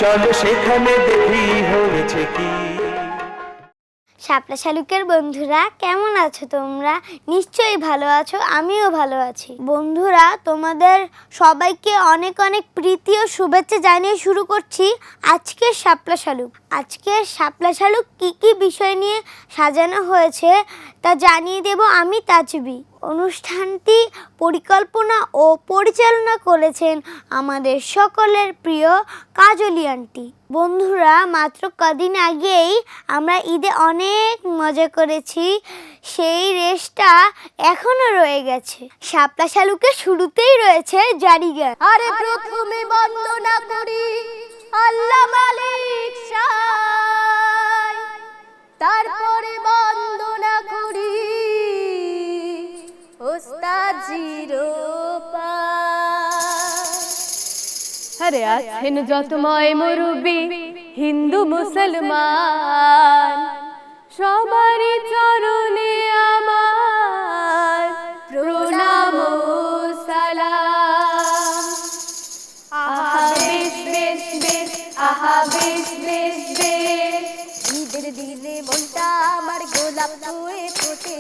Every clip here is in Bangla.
চলো সেখানে দেখি হয়েছে কি। শাপলা শালুকের বন্ধুরা কেমন আছো তোমরা? নিশ্চয়ই ভালো আছো, আমিও ভালো আছি। বন্ধুরা, তোমাদের সবাইকে অনেক অনেক প্রীতি ও শুভেচ্ছা জানিয়ে শুরু করছি আজকের শাপলা শালুক। আজকের শাপলা শালুক কী কী বিষয় নিয়ে সাজানো হয়েছে তা জানিয়ে দেব আমি তাজবি। অনুষ্ঠানটি পরিকল্পনা ও পরিচালনা করেছেন আমাদের সকলের প্রিয় কাজলি আন্টি। বন্ধুরা, মাত্র কদিন আগেই আমরা ঈদে অনেক মজা করেছি, সেই রেশটা এখনো রয়ে গেছে। শাপলা শালুকের শুরুতেই রয়েছে জারি গান। আরে প্রথমে বন্দনা করি আল্লাহ মালিক সাই, তারপরে বন্দনা করি ওস্তাদ জিরোপাই। আরে আছেন যতময় মুরব্বি হিন্দু মুসলমান, সবারই চরণে আমার প্রণাম ও সালাম। আহা বেশ বেশ বেশ, আহা বেশ বেশ বেশ, ঈদের দিনে মনটা আমার গোলাপ হয়ে ফোটে,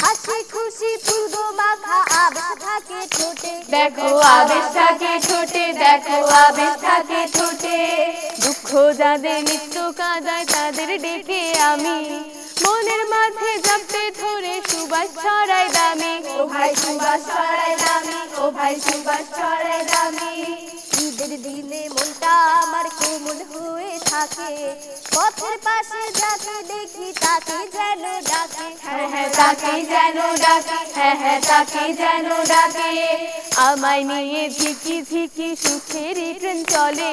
হাসি খুশি ফুল মাখা আবেশ থাকে ঠোঁটে। দেখো আবেশ থাকে ঠোঁটে, দেখো আবেশ থাকে ঠোঁটে। দুঃখ যাদের নিত্য কাঁদায় তাদের ডেকে আমি মনের মাঝে জপতে ধরে সুবাস ছড়াই দামি। ও ভাই সুবাস ছড়াই দামি, ও ভাই সুবাস ছড়াই দামি। ঈদের দিনে মনটা আমার কোমল হয়ে থাকে, পথের পাশে যাকে দেখি তাকে যেন ডাকে। হ্যাঁ হ্যাঁ তাকে যেন ডাকে, হ্যাঁ হ্যাঁ তাকে যেন ডাকে। আমায় নিয়ে ঝিকি ঝিকি সুখেরই ট্রেন চলে,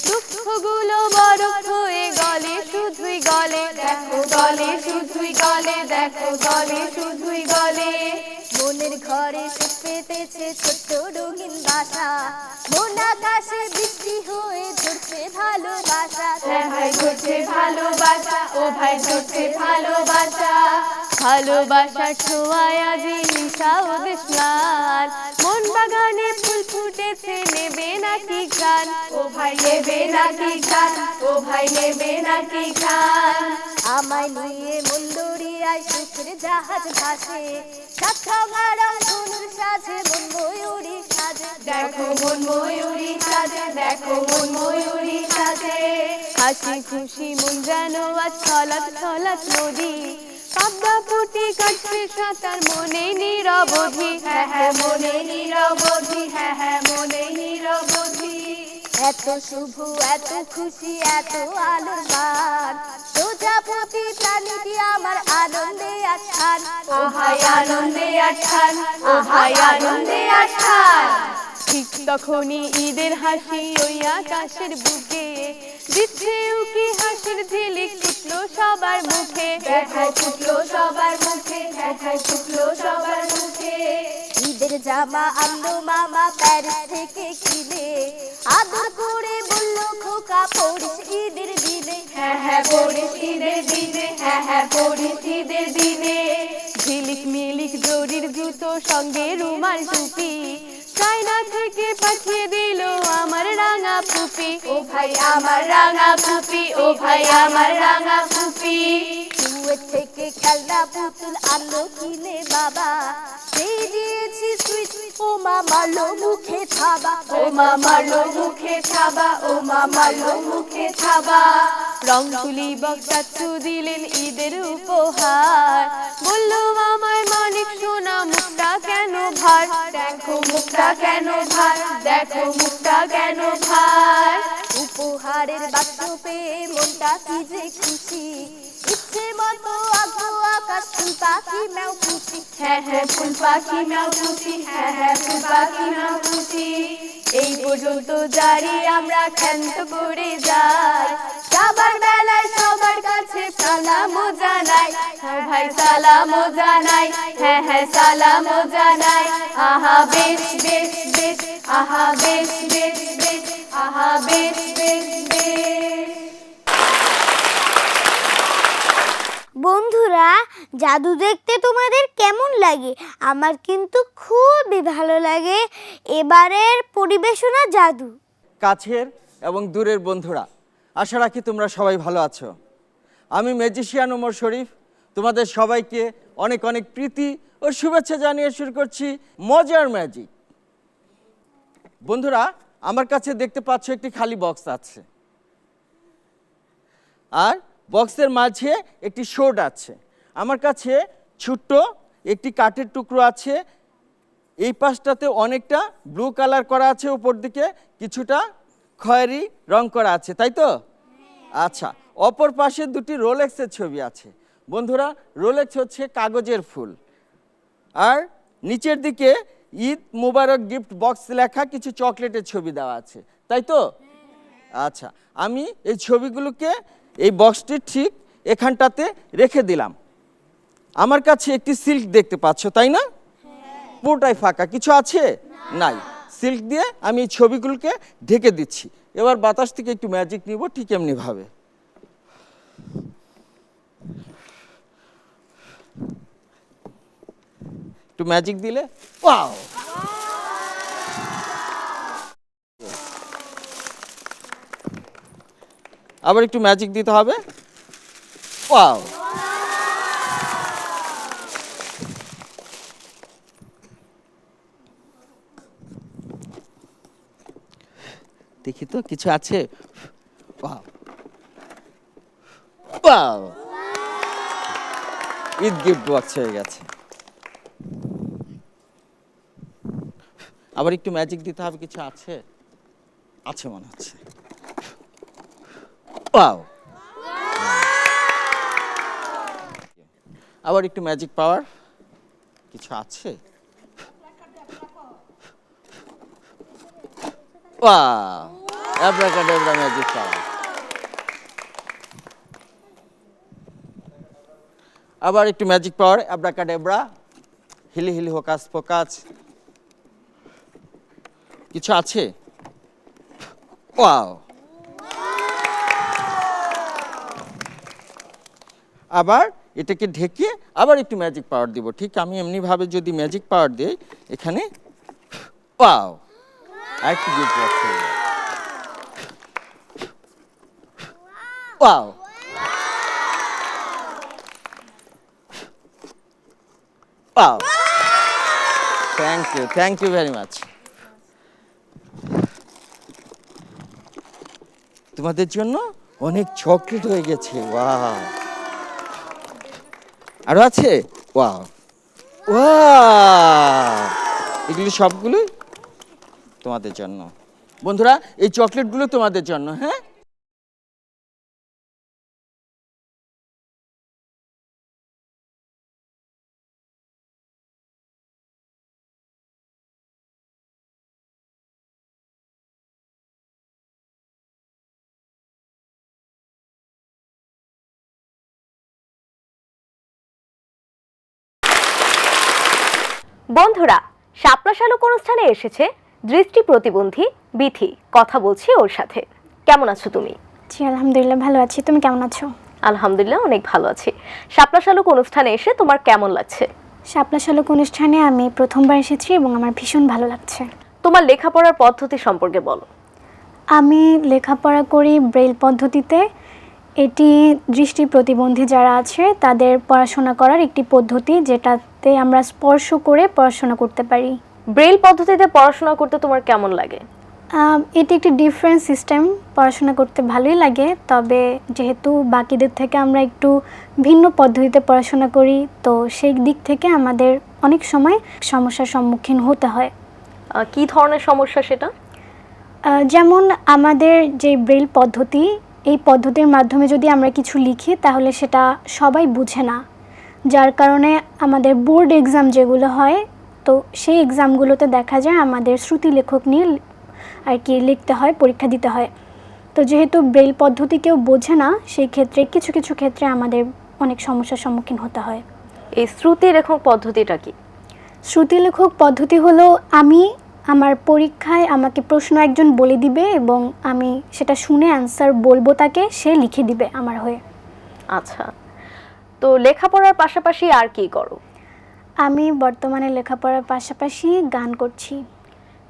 দুঃখগুলো বরফ হয়ে গলে শুধুই গলে। দেখো গলে শুধুই গলে, দেখো গলে শুধুই গলে। মনের ঘরে সুখ পেতেছে ছোট্ট রঙিন বাসা, মন আকাশে বৃষ্টি হয়ে ঝরছে ভালোবাসা। হ্যাঁ ভাই ঝরছে ভালোবাসা, ও ভাই ঝরছে ভালোবাসা। ভালোবাসার ছোঁয়ায় আজি নিশা ও দেশলাল, মন বাগানে ফুল ফুটেছে নেবে নাকি গান। ও ভাই নেবে নাকি গান, ও ভাই নেবে নাকি গান। আমায় নিয়ে মন দরিয়ায় সুখের জাহাজ ভাসে, সাক্ষা মারাম ধনুর সাজে মন ময়ূরী সাজে। দেখো মন ময়ূরী সাজে, দেখো মন ময়ূরী সাজে। হাসি খুশি মন যেন আজ ছলাৎ ছলাৎ নদী, পাবদা পুঁটি কাটছে সাঁতার মনে নিরবধি। হ্যাঁ হ্যাঁ মনে নিরবধি, হ্যাঁ হ্যাঁ মনে নিরবধি। এত শুভ এত খুশি এত আলোর মান, প্রজাপতি প্রাণীটি আমার আনন্দে আছান। ও ভাই আনন্দে আছান, ও ভাই আনন্দে আছান। ঠিক তখনই ঈদের হাসি ওই আকাশের বুকে দিচ্ছে উকি হাসির ঝিলিক ফুটলো সবার মুখে। দেখো ফুটলো সবার মুখে, দেখো ফুটলো সবার মুখে। ঈদের জামা আনলো মামা প্যারিস থেকে কিনে, আদর করে বললো খোকা পড়িস ঈদের দিনে। হ্যাঁ হ্যাঁ পড়িস ঈদের দিনে, হ্যাঁ হ্যাঁ পড়িস ঈদের দিনে। ঝিলিক মিলিক জরির জুতো সঙ্গে রুমাল টুপি, চায়না থেকে পাঠিয়ে দিল আমার রাঙা ফুপি। ও ভাই আমার রাঙা ফুপি, ও ভাই আমার রাঙা ফুপি। কুয়েত থেকে খেলনা পুতুল আনলো কিনে বাবা, সেই দিয়েছি সুইট ও মা মারলো মুখে থাবা। ও মা মারলো মুখে থাবা, ও মা মারলো মুখে থাবা। রং তুলি বক্সাচ্ছু দিলেন ঈদের উপহার, বললো আমায় মানিক সোনা মুখটা কেন ভার। দেখো মুখটা কেন ভার, দেখো মুখটা কেন ভার। উপহারের বাক্স পেয়ে মনটা কি যে খুশি, ইচ্ছে মতো আঁকো আকাশ ফুল পাখি ম্যাও খুশি। হ্যাঁ হ্যাঁ ফুল পাখি ম্যাও খুশি, হ্যাঁ হ্যাঁ ফুল পাখি ম্যাও খুশি। এই পর্যন্ত জারি আমরা ক্ষান্ত করে যাই, যাবার বেলায় সবার কাছে সালামও জানাই। হ্যাঁ ভাই সালামও জানাই, হ্যাঁ হ্যাঁ সালামও জানাই। আহা বেশ বেশ বেশ, আহা বেশ বেশ বেশ, আহা বেশ বেশ বেশ। বন্ধুরা, জাদু দেখতে তোমাদের কেমন লাগে? আমার কিন্তু খুবই ভালো লাগে এবারের পরিবেশনা জাদু। কাছের এবং দূরের বন্ধুরা, আশা রাখি তোমরা সবাই ভালো আছো। আমি ম্যাজিশিয়ান ওমর শরীফ তোমাদের সবাইকে অনেক অনেক প্রীতি ও শুভেচ্ছা জানিয়ে শুরু করছি মজার ম্যাজিক। বন্ধুরা, আমার কাছে দেখতে পাচ্ছ একটি খালি বক্স আছে, আর বক্সের মাঝে একটি শোড আছে। আমার কাছে ছোট্ট একটি কাঠের টুকরো আছে, এই পাশটাতে অনেকটা ব্লু কালার করা আছে, উপর দিকে কিছুটা খয়েরি রং করা আছে, তাই তো? আচ্ছা, অপর পাশে দুটি রোলেক্সের ছবি আছে। বন্ধুরা, রোলেক্স হচ্ছে কাগজের ফুল, আর নিচের দিকে ঈদ মুবারক গিফট বক্স লেখা কিছু চকলেটের ছবি দেওয়া আছে, তাই তো? আচ্ছা, আমি এই ছবিগুলোকে এই বক্সটির ঠিক এখানটাতে রেখে দিলাম। আমার কাছে একটি সিল্ক দেখতে পাচ্ছ, তাই না? পুরোটাই ফাঁকা, কিছু আছে? নাই। সিল্ক দিয়ে আমি এই ছবিগুলোকে ঢেকে দিচ্ছি। এবার বাতাস থেকে একটু ম্যাজিক নিব, ঠিক এমনি ভাবে। একটু ম্যাজিক দিলে ওয়াও, আবার একটু ম্যাজিক দিতে হবে, ওয়াও। দেখি তো কিছু আছে, wow wow, Eid gift box হয়ে গেছে। আবার একটু ম্যাজিক দিতে হবে, কিছু আছে? আছে মনে হচ্ছে, ওয়াও। আবার একটু ম্যাজিক পাওয়ার, কিছু আছে? Wow, abracadabra magic power. আবার একটু ম্যাজিক পাওয়ার, অ্যাব্রাকাডাব্রা, হিলি হিলি হোকাস পোকাস। কিছু আছে? ওয়াও। আবার এটাকে ঢেকে আবার একটু ম্যাজিক পাওয়ার দিব, ঠিক আমি এমনি ভাবে যদি ম্যাজিক পাওয়ার দিই এখানে, ওয়াও, আরেকটু গিফট বক্স হয়ে গেল, wow. Wow, thank you very much. তোমাদের জন্য অনেক চকলেট হয়ে গেছে, ওয়াও। আরো আছে, ওয়াও ওয়াও। এগুলি সবগুলোই তোমাদের জন্য। বন্ধুরা, এই চকলেটগুলো তোমাদের জন্য। হ্যাঁ, বন্ধুরা, শাপলা শালুক অনুষ্ঠানে এসেছে দৃষ্টি প্রতিবন্ধী বিথি। কথা বলছি ওর সাথে। কেমন আছো তুমি? জি আলহামদুলিল্লাহ ভালো আছি, তুমি কেমন আছো? আলহামদুলিল্লাহ অনেক ভালো আছি। শাপলা শালুক অনুষ্ঠানে এসে তোমার কেমন লাগছে? শাপলা শালুক অনুষ্ঠানে আমি প্রথমবার এসেছি এবং আমার ভীষণ ভালো লাগছে। তোমার লেখাপড়ার পদ্ধতি সম্পর্কে বলো। আমি লেখাপড়া করি ব্রেইল পদ্ধতিতে। এটি দৃষ্টি প্রতিবন্ধী যারা আছে তাদের পড়াশোনা করার একটি পদ্ধতি, যেটাতে আমরা স্পর্শ করে পড়াশোনা করতে পারি। ব্রেইল পদ্ধতিতে পড়াশোনা করতে তোমার কেমন লাগে? এটি একটি ডিফারেন্ট সিস্টেম, পড়াশোনা করতে ভালোই লাগে, তবে যেহেতু বাকিদের থেকে আমরা একটু ভিন্ন পদ্ধতিতে পড়াশোনা করি, তো সেই দিক থেকে আমাদের অনেক সময় সমস্যার সম্মুখীন হতে হয়। কি ধরনের সমস্যা সেটা? যেমন আমাদের যে ব্রেইল পদ্ধতি, এই পদ্ধতির মাধ্যমে যদি আমরা কিছু লিখি তাহলে সেটা সবাই বুঝে না, যার কারণে আমাদের বোর্ড এক্সাম যেগুলো হয়, তো সেই এক্সামগুলোতে দেখা যায় আমাদের শ্রুতি লেখক নিয়ে আর কি লিখতে হয়, পরীক্ষা দিতে হয়। তো যেহেতু ব্রেইল পদ্ধতি কেউ বোঝে না, সেই ক্ষেত্রে কিছু কিছু ক্ষেত্রে আমাদের অনেক সমস্যার সম্মুখীন হতে হয়। এই শ্রুতি লেখক পদ্ধতিটা কি? শ্রুতি লেখক পদ্ধতি হলো আমার পরীক্ষায় আমাকে প্রশ্ন একজন বলে দিবে এবং আমি সেটা শুনে অ্যান্সার বলবো তাকে, সে লিখে দিবে আমার হয়ে। আচ্ছা, তো লেখাপড়ার পাশাপাশি আর কি করো? আমি বর্তমানে লেখাপড়ার পাশাপাশি গান করছি।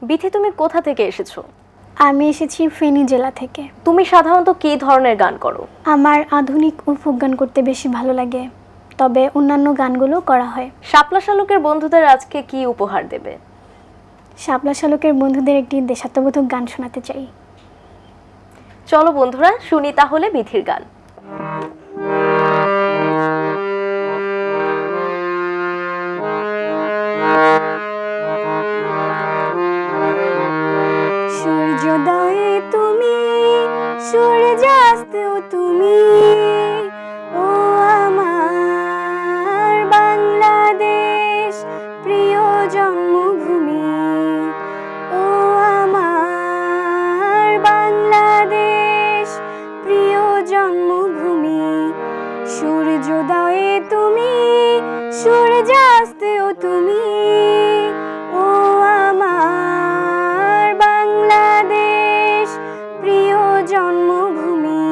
বিথি, তুমি কোথা থেকে এসেছো? আমি এসেছি ফেনী জেলা থেকে। তুমি সাধারণত কী ধরনের গান করো? আমার আধুনিক ও ফোক গান করতে বেশি ভালো লাগে, তবে অন্যান্য গানগুলো করা হয়। শাপলা শালুকের বন্ধুদের আজকে কি উপহার দেবে? শাপলা শালুকের বন্ধুদের একটি দেশাত্মবোধক গান শোনাতে চাই। চলো বন্ধুরা শুনি তাহলে বিথির গান। সূর্যোদয়ে তুমি, সূর্যাস্তেও তুমি, ও আমার বাংলাদেশ প্রিয় জন্মভূমি, ও আমার বাংলাদেশ প্রিয় জন্মভূমি। সূর্যোদয়ে তুমি, সূর্যাস্তেও তুমি, ও আমার বাংলাদেশ প্রিয় জন্মভূমি,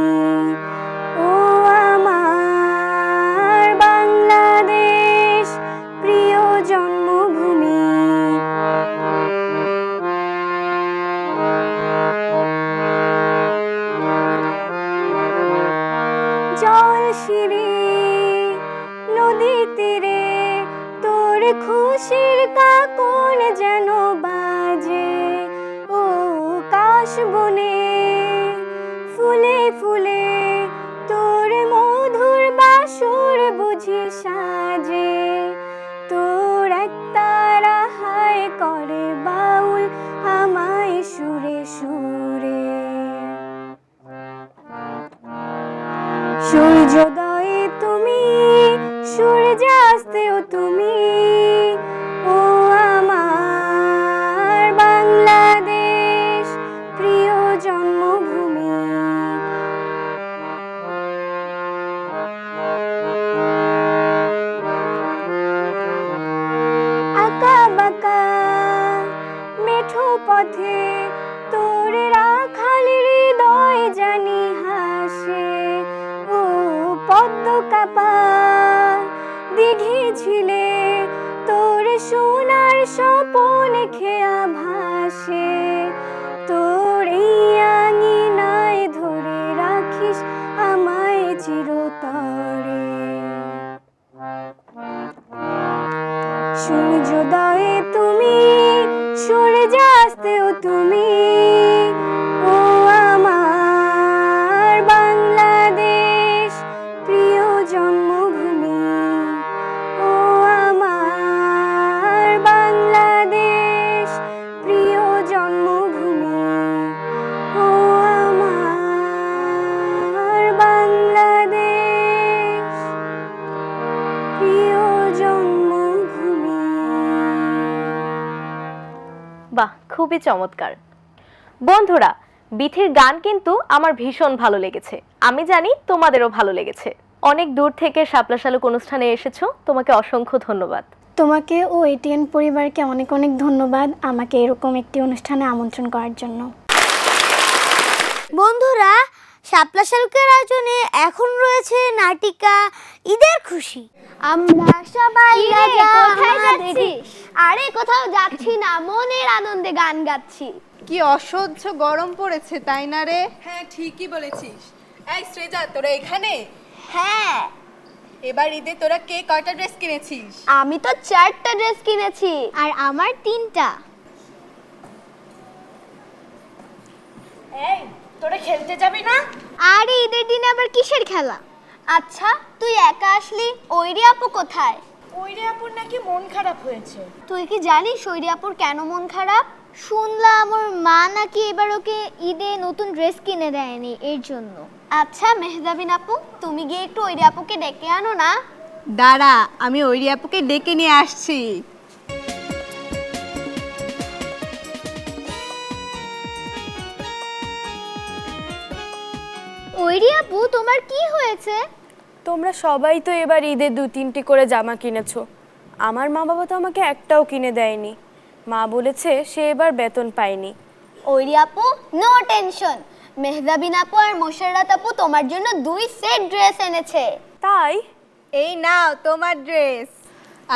ও আমার বাংলাদেশ প্রিয় জন্মভূমি। জল শিরি নদী তীরে তোর খুশির কাকন যেন বাজে, ও কাশ বনে ফুলে ফুলে তোর মধুর বাসর বুঝি সাজে। তোর এক তারা হায় করে বাউল আমায় সুরে সুরে। সূর্যোদয়ে তুমি, সূর্যাস্তেও তুমি, ও আমার বাংলাদেশ প্রিয় জন্মভূমি। আঁকা বাঁকা মেঠো পথে তোর রাখালি হৃদয় জানি হাসে, ও পদ্ম কাপা দিঘি ঝিলে তোর সোনার স্বপন খেয়া ভাসে। তোর এই আঙিনায় ধরে রাখিস আমায় চিরতরে। সূর্যোদয়ে তুমি, সূর্যাস্তেও তুমি, ও আমার বাংলাদেশ প্রিয় জন্মভূমি, ও আমার বাংলাদেশ প্রিয় জন্মভূমি, ও আমার বাংলাদেশ প্রিয় জন্মভূমি। বাহ, খুবই চমৎকার। বন্ধুরা, বিথির গান কিন্তু আমার ভীষণ ভালো লেগেছে, আমি জানি তোমাদেরও ভালো লেগেছে। অনেক দূর থেকে শাপলা শালুক অনুষ্ঠানে এসেছো, তোমাকে অসংখ্য ধন্যবাদ। তোমাকে ও এটিএন পরিবারকে অনেক অনেক ধন্যবাদ আমাকে এরকম একটি অনুষ্ঠানে আমন্ত্রণ করার জন্য। বন্ধুরা, শাপলা শালুকের আয়োজনে এখন রয়েছে নাটিকা ঈদের খুশি। আমরা সবাই রাজা। কোথায় আমাদের- যাচ্ছিস? আরে কোথাও যাচ্ছি না, মনের আনন্দে গান গাচ্ছি। কি অসহ্য গরম পড়েছে তাই না রে? হ্যাঁ ঠিকই বলেছিস। এই শ্রেজা, তোরা এখানে? হ্যাঁ, এবার ঈদে তোরা কে কয়টা ড্রেস কিনেছিস? আমি তো 4টা ড্রেস কিনেছি। আর আমার 3টা। এই তোরা খেলতে যাবি না? আরে ঈদের দিনে আবার কিসের খেলা? আচ্ছা, তুই একা আসলি, ওইরি আপু কোথায়? ওইরে আপুর নাকি মন খারাপ হয়েছে। তুই কি জানিস ওইরি আপুর কেন মন খারাপ? শুনলাম ওর মা নাকি এবার ওকে ঈদে নতুন ড্রেস কিনে দেয়নি, এর জন্য। আচ্ছা মেহজাবিন আপু, তুমি গিয়ে একটু ওইরি আপুকে ডেকে আনো না। দাঁড়া, আমি ওই আপুকে ডেকে নিয়ে আসছি। ওইরি আপু, তোমার কি হয়েছে? তোমরা সবাই তো এবার ঈদে 2-3টি করে জামা কিনেছো, আমার মা বাবা তো আমাকে একটাও কিনে দেয়নি। মা বলেছে সে এবার বেতন পায়নি। ওইরি আপু, নো টেনশন, মেহজাবিন আপু আর মোশাররত আপু তোমার জন্য 2 সেট ড্রেস এনেছে। তাই এই নাও তোমার ড্রেস,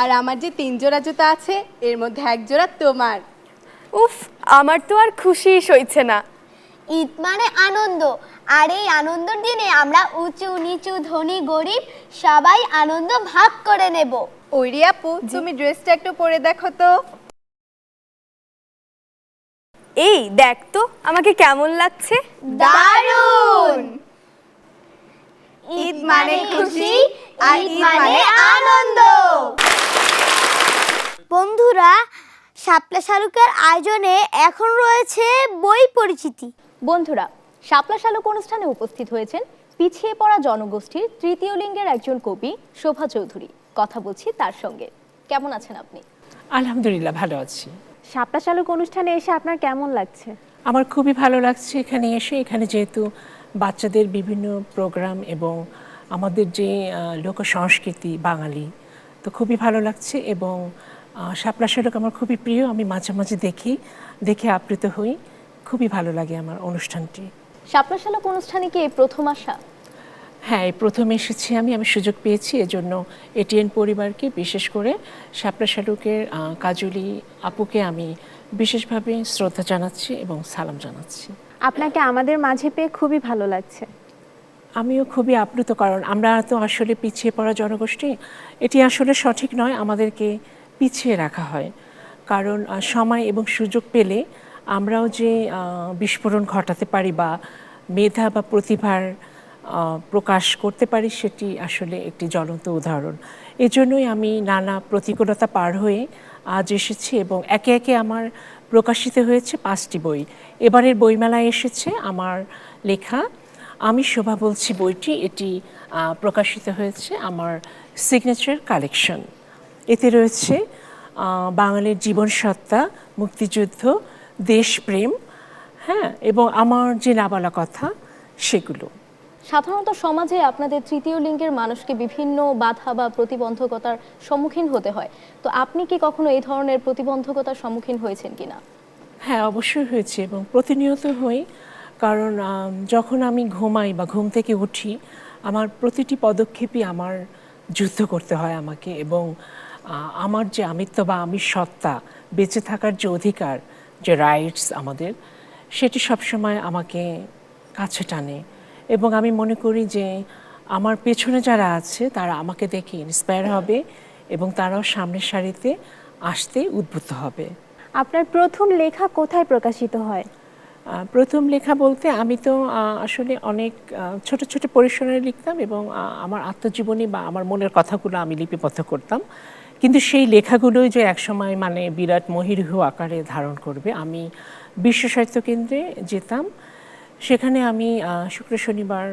আর আমার যে 3 জোড়া জুতা আছে এর মধ্যে 1 জোড়া তোমার। উফ, আমার তো আর খুশিই সইছে না। ঈদ মানে আনন্দ, আর এই আনন্দের দিনে আমরা উঁচু নিচু ধনী গরিব সবাই আনন্দ ভাগ করে নেব। ওইরি আপু, তুমি ড্রেসটা একটু পরে দেখো তো। এই দেখ তো আমাকে কেমন লাগছে। দারুণ! ঈদ মানে খুশি আর ঈদ মানে আনন্দ। বন্ধুরা, শাপলা শালুকের আয়োজনে এখন রয়েছে বই পরিচিতি। বন্ধুরা, শাপলা শালুক অনুষ্ঠানে উপস্থিত হয়েছেন পিছিয়ে পড়া জনগোষ্ঠীর তৃতীয় লিঙ্গের একজন কবি শোভা চৌধুরী। কথা বলছি তার সঙ্গে। কেমন আছেন আপনি? আলহামদুলিল্লাহ, ভালো আছি। শাপলা শালুক অনুষ্ঠানে এসে আপনার কেমন লাগছে? আমার খুবই ভালো লাগছে এখানে এসে। এখানে যেহেতু বাচ্চাদের বিভিন্ন প্রোগ্রাম এবং আমাদের যে লোক সংস্কৃতি বাঙালি, তো খুবই ভালো লাগছে। এবং শাপলা শালুক আমার খুবই প্রিয়, আমি মাঝে মাঝে দেখে আপ্লুত হই। খুবই ভালো লাগে আমার অনুষ্ঠানটি। শাপলা শালুক অনুষ্ঠানে কি এই প্রথম আসা? হ্যাঁ, এই প্রথম এসেছি আমি সুযোগ পেয়েছি। এজন্য এটিএন পরিবারকে, বিশেষ করে শাপলা শালুকের কাজলি আপুকে আমি বিশেষভাবে শ্রদ্ধা জানাচ্ছি এবং সালাম জানাচ্ছি। আপনাকে আমাদের মাঝে পেয়ে খুবই ভালো লাগছে। আমিও খুবই আপ্লুত, কারণ আমরা তো আসলে পিছিয়ে পড়া জনগোষ্ঠী। এটি আসলে সঠিক নয়, আমাদেরকে পিছিয়ে রাখা হয়। কারণ সময় এবং সুযোগ পেলে আমরাও যে বিস্ফোরণ ঘটাতে পারি বা মেধা বা প্রতিভার প্রকাশ করতে পারি, সেটি আসলে একটি জ্বলন্ত উদাহরণ। এজন্যই আমি নানা প্রতিকূলতা পার হয়ে আজ এসেছি এবং একে একে আমার প্রকাশিত হয়েছে 5টি বই। এবারের বইমেলায় এসেছে আমার লেখা আমি শোভা বলছি বইটি। এটি প্রকাশিত হয়েছে আমার সিগনেচার কালেকশন। এতে রয়েছে বাঙালির জীবনসত্তা, মুক্তিযুদ্ধ, দেশপ্রেম, হ্যাঁ, এবং আমার যে না বলা কথা সেগুলো। সাধারণত সমাজে আপনাদের তৃতীয় লিঙ্গের মানুষকে বিভিন্ন বাধা বা প্রতিবন্ধকতার সম্মুখীন হতে হয়, তো আপনি কি কখনো এই ধরনের প্রতিবন্ধকতার সম্মুখীন হয়েছেন কিনা? হ্যাঁ, অবশ্যই হয়েছে এবং প্রতিনিয়ত হই। কারণ যখন আমি ঘুমাই বা ঘুম থেকে উঠি, আমার প্রতিটি পদক্ষেপই আমার যুদ্ধ করতে হয় আমাকে। এবং আমার যে আমিত্ব বা আমি সত্তা, বেঁচে থাকার যে অধিকার, যে রাইটস আমাদের, সেটি সবসময় আমাকে কাছে টানে। এবং আমি মনে করি যে আমার পেছনে যারা আছে তারা আমাকে দেখে ইন্সপায়ার হবে এবং তারাও সামনের সারিতে আসতে উদ্বুদ্ধ হবে। আপনার প্রথম লেখা কোথায় প্রকাশিত হয়? প্রথম লেখা বলতে আমি তো আসলে অনেক ছোট ছোট পরিসরে লিখতাম এবং আমার আত্মজীবনী বা আমার মনের কথাগুলো আমি লিপিবদ্ধ করতাম। কিন্তু সেই লেখাগুলোই যে একসময় মানে বিরাট মহিরুহ আকারে ধারণ করবে, আমি বিশ্ব সাহিত্য কেন্দ্রে যেতাম। সেখানে আমি শুক্র শনিবার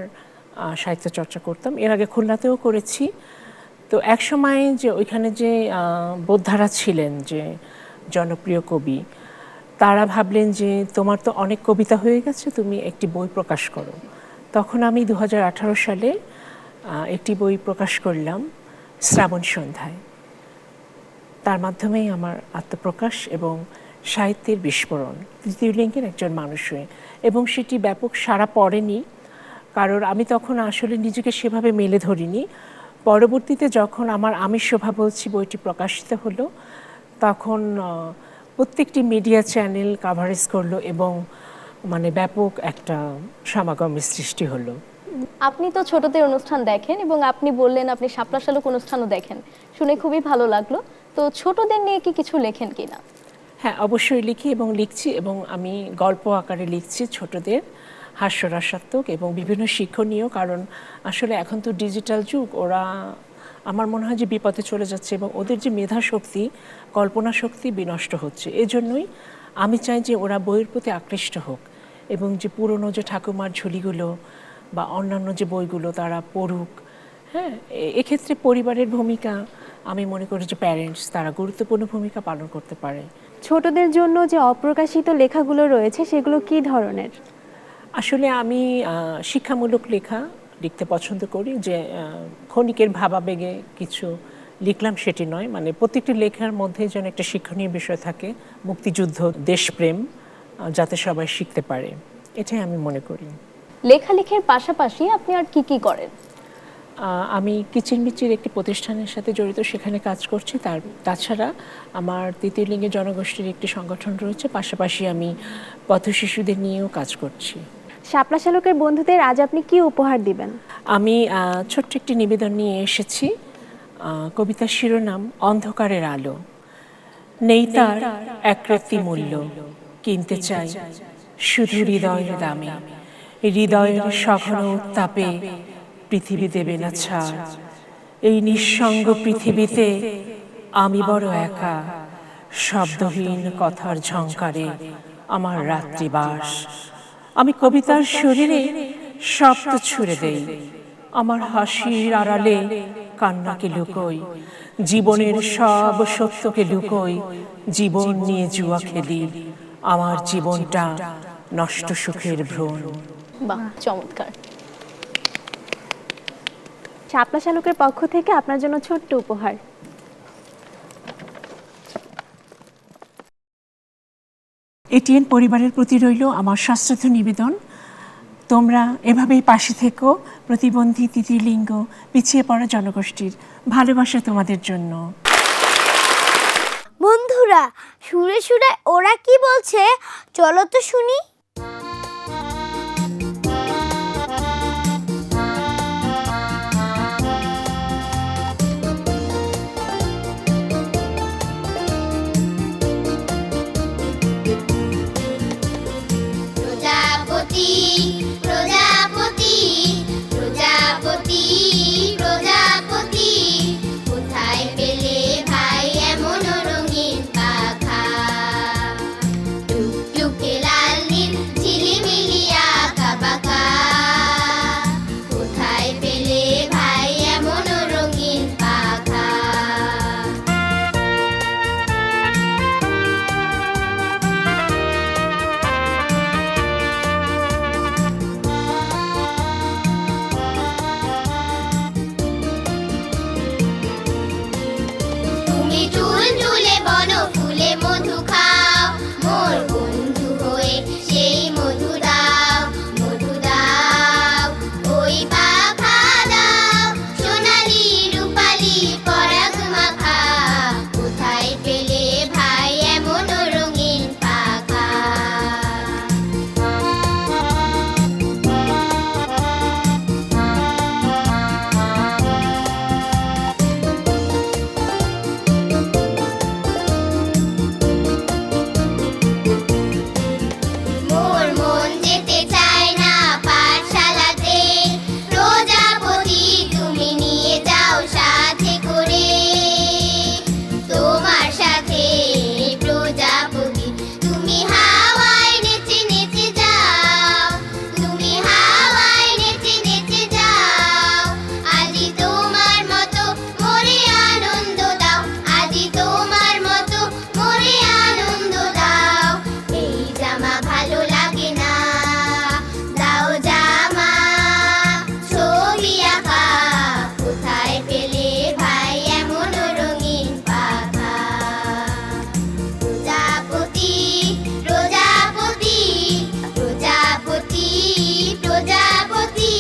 সাহিত্য চর্চা করতাম। এর আগে খুলনাতেও করেছি। তো একসময় যে ওইখানে যে বোদ্ধারা ছিলেন, যে জনপ্রিয় কবি, তারা ভাবলেন যে তোমার তো অনেক কবিতা হয়ে গেছে, তুমি একটি বই প্রকাশ করো। তখন আমি 2018 সালে একটি বই প্রকাশ করলাম, শ্রাবণ সন্ধ্যায়। তার মাধ্যমেই আমার আত্মপ্রকাশ এবং সাহিত্যের বিস্ফোরণ, তৃতীয় লিঙ্গের একজন মানুষ হয়ে। এবং সেটি ব্যাপক সাড়া পড়েনি, কারণ আমি তখন আসলে নিজেকে সেভাবে মেলে ধরিনি। পরবর্তীতে যখন আমার আমি শোভা বলছি বইটি প্রকাশিত হলো, তখন প্রত্যেকটি মিডিয়া চ্যানেল কাভারেজ করলো এবং মানে ব্যাপক একটা সমাগমের সৃষ্টি হলো। আপনি তো ছোটদের অনুষ্ঠান দেখেন এবং আপনি বললেন আপনি শাপলা শালুক অনুষ্ঠানও দেখেন, শুনে খুবই ভালো লাগলো। তো ছোটদের নিয়ে কি কিছু লেখেন কিনা? হ্যাঁ, অবশ্যই লিখি এবং লিখছি, এবং আমি গল্প আকারে লিখছি ছোটদের, হাস্যরসাত্মক এবং বিভিন্ন শিক্ষণীয়। কারণ আসলে এখন তো ডিজিটাল যুগ, ওরা আমার মনে হয় যে বিপথে চলে যাচ্ছে এবং ওদের যে মেধা শক্তি, কল্পনা শক্তি বিনষ্ট হচ্ছে। এজন্যই আমি চাই যে ওরা বইয়ের প্রতি আকৃষ্ট হোক এবং যে পুরনো যে ঠাকুমার ঝুলিগুলো বা অন্যান্য যে বইগুলো তারা পড়ুক। হ্যাঁ, এক্ষেত্রে পরিবারের ভূমিকা, আমি মনে করি যে প্যারেন্টস, তারা গুরুত্বপূর্ণ ভূমিকা পালন করতে পারে। ছোটদের জন্য যে অপ্রকাশিত লেখাগুলো রয়েছে সেগুলো কি ধরনের? আসলে আমি শিক্ষামূলক লেখা লিখতে পছন্দ করি। যে ক্ষণিকের ভাবাবেগে কিছু লিখলাম সেটি নয়, মানে প্রত্যেকটি লেখার মধ্যে যেন একটা শিক্ষণীয় বিষয় থাকে, মুক্তিযুদ্ধ, দেশপ্রেম, যাতে সবাই শিখতে পারে, এটাই আমি মনে করি। লেখালেখির পাশাপাশি আপনি আর কি কি করেন? আমি কিচেন মিচির একটি প্রতিষ্ঠানের সাথে জড়িত, সেখানে কাজ করছি। তাছাড়া আমার তৃতীয় লিঙ্গের জনগোষ্ঠীর একটি সংগঠন রয়েছে, পাশাপাশি আমি পথ শিশুদের নিয়েও কাজ করছি। শাপলা শালকের বন্ধুদের আজ আপনি কি উপহার দিবেন? আমি ছোট্ট একটি নিবেদন নিয়ে এসেছি। কবিতার শিরোনাম অন্ধকারের আলো। নেই তার একরত্তি মূল্য, কিনতে চাই শুধু হৃদয়ের দামে। হৃদয়ের সঘন উত্তাপে পৃথিবী দেবে না ছাড়। এই নিঃসঙ্গ পৃথিবীতে আমি বড় একা, শব্দহীন কথার ঝংকারে আমার রাত্রিবাস। আমি কবিতার শরীরে শব্দ ছুড়ে দেই, আমার হাসির আড়ালে কান্নাকে লুকোই, জীবনের সব সত্যকে লুকোই, জীবন নিয়ে জুয়া খেলি, আমার জীবনটা নষ্ট সুখের ভ্রণ। বাহ, চমৎকার। শাপলা শালকের পক্ষ থেকে আপনার জন্য ছোট্ট উপহার। এটিএন পরিবারের প্রতি রইল আমার সশ্রদ্ধ নিবেদন, তোমরা এভাবেই পাশে থেকো। প্রতিবন্ধী, তৃতীয় লিঙ্গ, পিছিয়ে পড়া জনগোষ্ঠীর ভালোবাসা তোমাদের জন্য। বন্ধুরা, সুরে সুরে ওরা কি বলছে চলো তো শুনি। প্রজাপতি প্রজাপতি প্রজাপতি প্রজাপতি, কোথায় পেলে ভাই এমন রঙিন পাখা? টুকটুকে লাল নীল ঝিলিমিলি আঁকা বাঁকা, কোথায় পেলে ভাই এমন রঙিন পাখা? তুমি চুল চুলে বন ফুলে মধু খাও, মোর বন্ধু হয়ে সেই মধু দাও, মধু দাও। ওই পাখা দাও সোনালি রূপালি পরাগ মাখা, কোথায় পেলে ভাই এমন রঙিন পাখা? মোর মন যেতে চায় না পাঠশালাতে, প্রজাপতি তুমি নিয়ে যাও সাথে করে। তোমার সাথে প্রজাপতি তুমি হাওয়ায় নেচে নেচে যাও, তুমি হাওয়ায় নেচে নেচে যাও। আজি তোমার মতো মোরে আনন্দ দাও, আজি তোমার মতো মোরে আনন্দ দাও। এই জামা ভালো লাগে না, দাও জামা ছবি আঁকা, কোথায় পেলে ভাই এমন রঙিন পাখা? প্রজাপতি প্রজাপতি প্রজাপতি প্রজাপতি,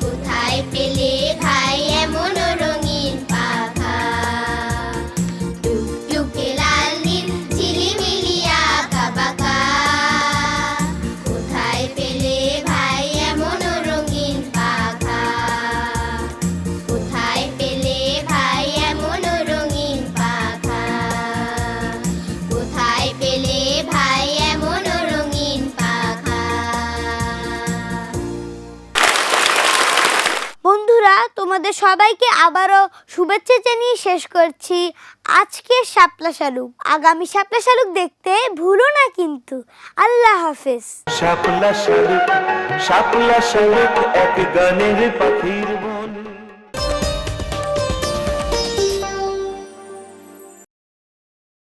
কোথায় পেলে ভাই এমন রঙিন পাখা? টুকটুকে লাল নীল ঝিলিমিলি আঁকা বাঁকা, কোথায় পেলে ভাই এমন রঙিন পাখা? কোথায় পেলে ভাই এমন রঙিন পাখা? কোথায় পেলে ভাই এমন রঙিন পাখা? বন্ধুরা, তোমাদের সবাইকে আবারও শুভেচ্ছা জানিয়ে শেষ করছি আজকের শাপলা শালুক। আগামী শাপলা শালুক দেখতে ভুলো না কিন্তু। আল্লাহ হাফেজ। শাপলা শালুক এক গানের পাখির